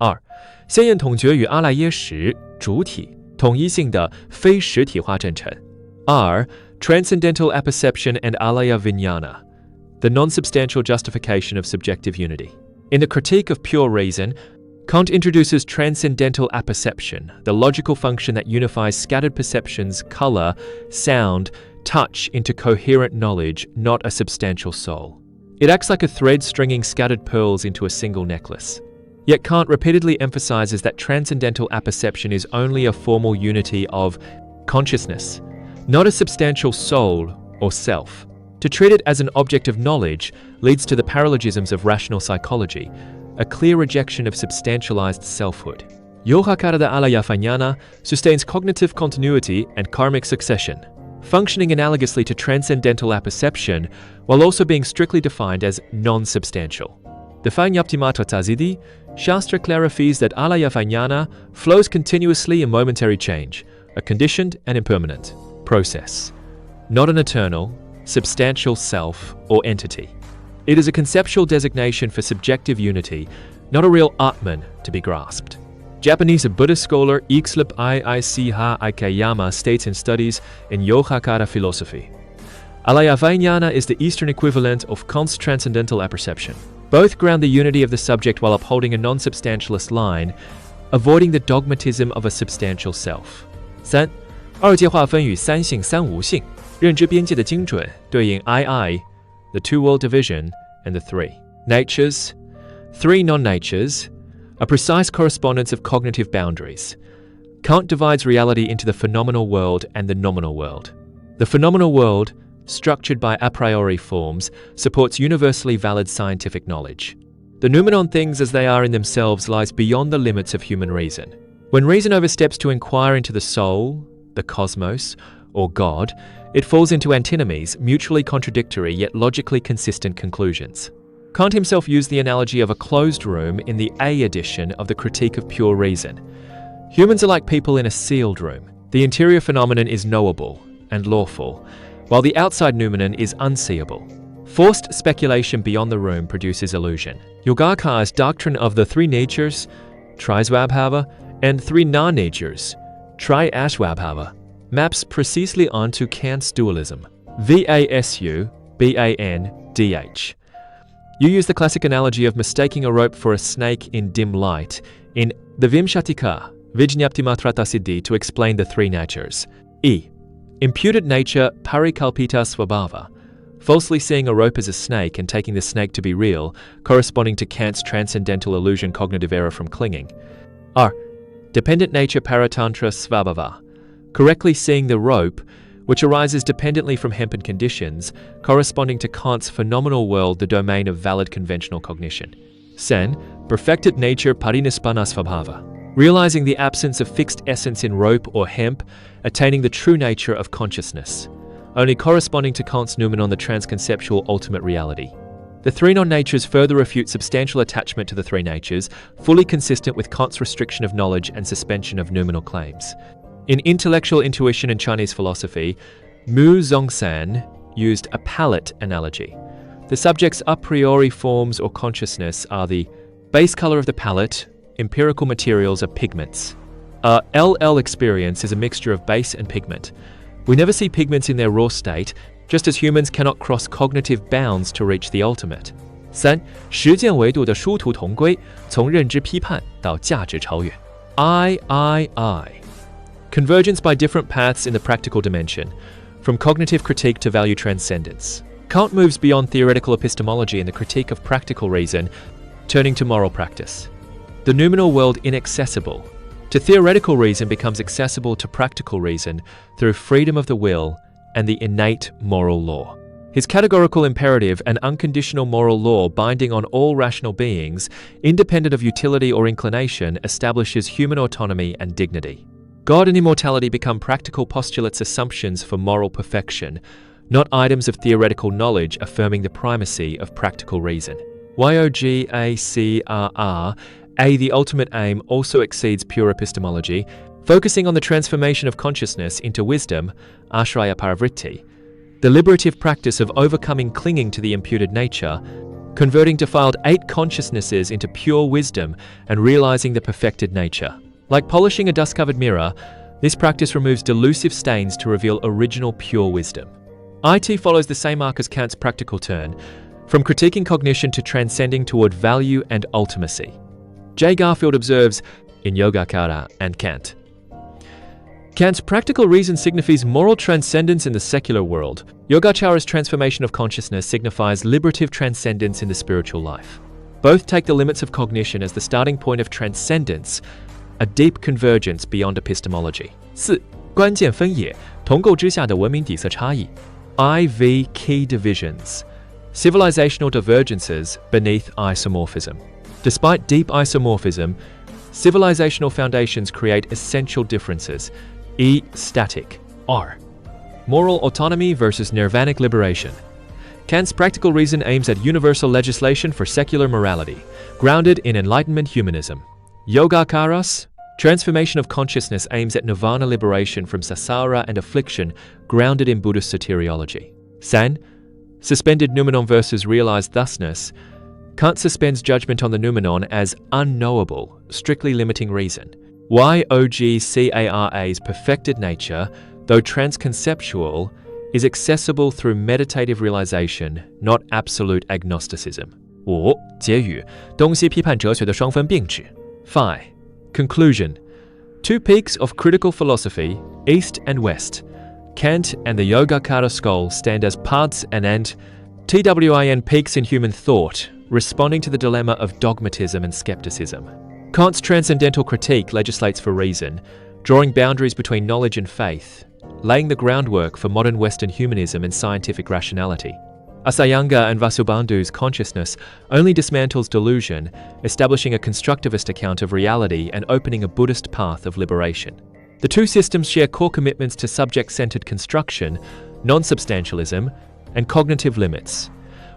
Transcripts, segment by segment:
2. 先验统觉与阿赖耶识主体统一性的非实体化证成。R. Transcendental apperception and alaya vijnana, the non-substantial justification of subjective unity. In the Critique of Pure Reason, Kant introduces transcendental apperception, the logical function that unifies scattered perceptions, color, sound, touch into coherent knowledge, not a substantial soul. It acts like a thread stringing scattered pearls into a single necklace. Yet Kant repeatedly emphasizes that transcendental apperception is only a formal unity of consciousness, not a substantial soul or self. To treat it as an object of knowledge leads to the paralogisms of rational psychology, a clear rejection of substantialized selfhood. Yohakara de alaya vijnana sustains cognitive continuity and karmic succession, functioning analogously to transcendental apperception while also being strictly defined as non-substantial. Defined Yaptimatra Tazidi, Shastra clarifies that alaya vijnana flows continuously in momentary change, a conditioned and impermanent process, not an eternal, substantial self or entity. It is a conceptual designation for subjective unity, not a real Atman to be grasped. Japanese Buddhist scholar Ixlip Iichi Ikeyama states in Studies in Yohakara Philosophy, alaya vijnana is the Eastern equivalent of Kant's transcendental apperception. Both ground the unity of the subject while upholding a non-substantialist line, avoiding the dogmatism of a substantial self. 3. 二界划分与三性三无性认知边界的精准对应 the two-world division, and the three natures, three non-natures, a precise correspondence of cognitive boundaries. Kant divides reality into the phenomenal world and the nominal world. The phenomenal world, structured by a priori forms, supports universally valid scientific knowledge. The noumenon things as they are in themselves lies beyond the limits of human reason. When reason oversteps to inquire into the soul, the cosmos, or God, it falls into antinomies, mutually contradictory yet logically consistent conclusions. Kant himself used the analogy of a closed room in the A edition of the Critique of Pure Reason. Humans are like people in a sealed room. The interior phenomenon is knowable and lawful, while the outside noumenon is unseeable. Forced speculation beyond the room produces illusion. Yogacar's doctrine of the three natures, trisvabhava, and three non-natures, triasvabhava, maps precisely onto Kant's dualism, vasu, bandh. You use the classic analogy of mistaking a rope for a snake in dim light in the Vimshatika, Vijñaptimatra Siddhi to explain the three natures. E. Imputed nature parikalpita swabhava, falsely seeing a rope as a snake and taking the snake to be real, corresponding to Kant's transcendental illusion cognitive error from clinging. R. Dependent nature paratantra svabhava, correctly seeing the rope, which arises dependently from hempen conditions, corresponding to Kant's phenomenal world, the domain of valid conventional cognition. Sen, perfected nature parinispana svabhava, realizing the absence of fixed essence in rope or hemp, attaining the true nature of consciousness, only corresponding to Kant's noumenon, the transconceptual ultimate reality. The three non-natures further refute substantial attachment to the three natures, fully consistent with Kant's restriction of knowledge and suspension of noumenal claims. In intellectual intuition and Chinese philosophy, Mu Zongsan used a palette analogy. The subject's a priori forms or consciousness are the base color of the palette, empirical materials are pigments. Our LL experience is a mixture of base and pigment. We never see pigments in their raw state, just as humans cannot cross cognitive bounds to reach the ultimate. 3. 实践维度的殊途同归，从认知批判到价值超越。I. Convergence by different paths in the practical dimension, from cognitive critique to value transcendence. Kant moves beyond theoretical epistemology in the Critique of Practical Reason, turning to moral practice. The noumenal world inaccessible to theoretical reason becomes accessible to practical reason through freedom of the will and the innate moral law. His categorical imperative and unconditional moral law binding on all rational beings, independent of utility or inclination, establishes human autonomy and dignity. God and immortality become practical postulates, assumptions for moral perfection, not items of theoretical knowledge affirming the primacy of practical reason. Yogacrr, the ultimate aim, also exceeds pure epistemology, focusing on the transformation of consciousness into wisdom, ashraya paravritti, the liberative practice of overcoming clinging to the imputed nature, converting defiled 8 consciousnesses into pure wisdom and realizing the perfected nature. Like polishing a dust-covered mirror, this practice removes delusive stains to reveal original pure wisdom. IT follows the same arc as Kant's practical turn, from critiquing cognition to transcending toward value and ultimacy. J. Garfield observes, in Yogacara and Kant, Kant's practical reason signifies moral transcendence in the secular world. Yogačara's transformation of consciousness signifies liberative transcendence in the spiritual life. Both take the limits of cognition as the starting point of transcendence, a deep convergence beyond epistemology. 4. 关键分野，同构之下的文明底色差异。IV key divisions. Civilizational divergences beneath isomorphism. Despite deep isomorphism, civilizational foundations create essential differences. E. Static. R. Moral autonomy versus nirvanic liberation. Kant's practical reason aims at universal legislation for secular morality, grounded in Enlightenment humanism. Yogacaras, transformation of consciousness, aims at nirvana liberation from samsara and affliction, grounded in Buddhist soteriology. San, suspended noumenon versus realized thusness. Kant suspends judgment on the noumenon as unknowable, strictly limiting reason. Yogcara's perfected nature, though transconceptual, is accessible through meditative realization, not absolute agnosticism. 5. 结语，东西批判哲学的双分并指。5. Conclusion. Two peaks of critical philosophy, East and West. Kant and the Yogacara school stand as paths and twin peaks in human thought, responding to the dilemma of dogmatism and skepticism. Kant's transcendental critique legislates for reason, drawing boundaries between knowledge and faith, laying the groundwork for modern Western humanism and scientific rationality. Asayanga and Vasubandhu's consciousness only dismantles delusion, establishing a constructivist account of reality and opening a Buddhist path of liberation. The two systems share core commitments to subject-centered construction, non-substantialism, and cognitive limits,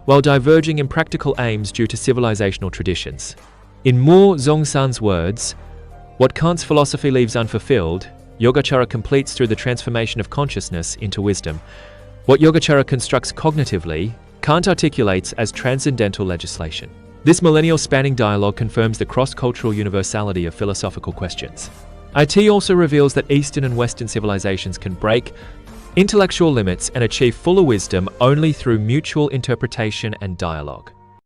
while diverging in practical aims due to civilizational traditions. In Mo Zongsan's words, what Kant's philosophy leaves unfulfilled, Yogacara completes through the transformation of consciousness into wisdom. What Yogacara constructs cognitively, Kant articulates as transcendental legislation. This millennial-spanning dialogue confirms the cross-cultural universality of philosophical questions. IT also reveals that Eastern and Western civilizations can break intellectual limits and achieve fuller wisdom only through mutual interpretation and dialogue.